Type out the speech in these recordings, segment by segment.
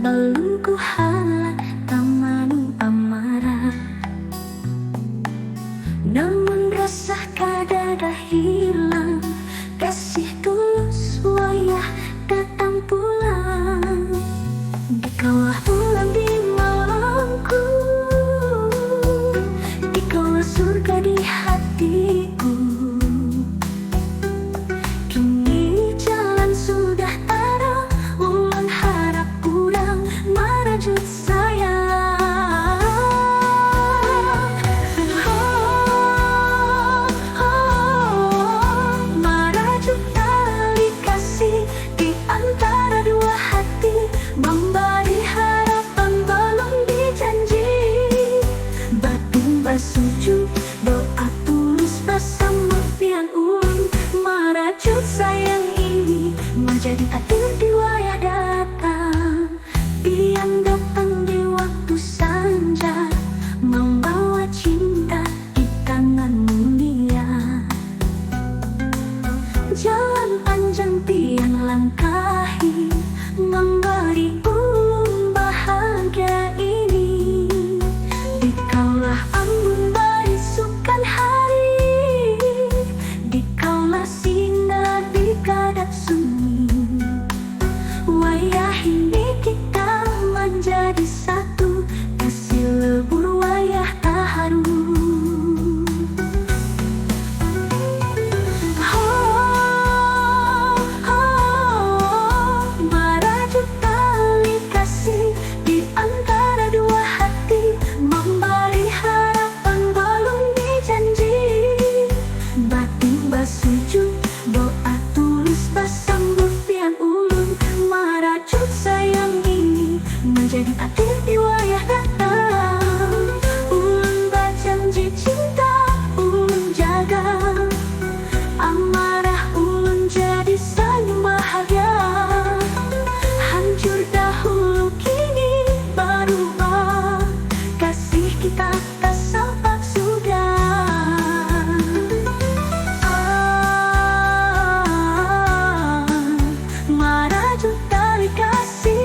belum ku halang temani amarah, namun rasa kadada hilang. Kasih tulus wayah datang pulang, dikaulah pulang di malamku, dikaulah surga di hatiku. Kini jalan sudah ada, ulang harap kurang merajut sayang. Merajut tali kasih di antara dua hati, memberi harapan belum dijanji. Batin bersujud, doa tulus bersama pian ulun, merajut sayang ini menjadi adil di wayah datang. Pian datang di waktu senja, membawa cinta di tangan mulia. Jalan panjang pian langkahi, memberi ulun bahagia ini. Dikaulah ambun berisukan hari, dikaulah sinar di kadap sunyi. Wayah ini kita menjadi satu, kasih lebur wayah taharu. Merajut tali kasih di antara dua hati, memberi harapan belum dijanji. Batin bersujud, doa tulus bersambut pian ulun, merajut sayang ini menjadi adil di wayah datang. Ulun berjanji cinta ulun jaga, amarah ulun jadi saling bahagia. Hancur dahulu kini berubah, kasih kita tak sempat sudah. Merajut tali kasih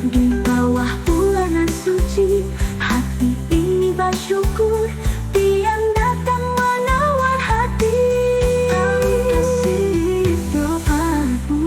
di bawah bulan suci, hati ini bersyukur pian datang menawar hati. Kasih doaku.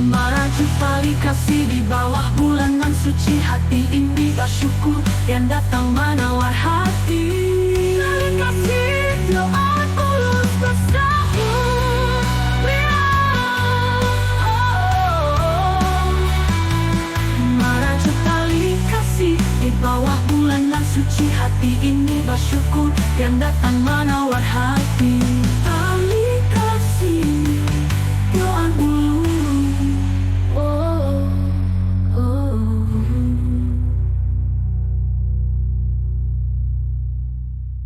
Merajut tali kasih di bawah bulanan suci, hati ini bersyukur yang datang menawar hati. Tali kasih doa tulus bersambut merajut tali kasih di bawah bulanan suci, hati ini bersyukur yang datang menawar hati.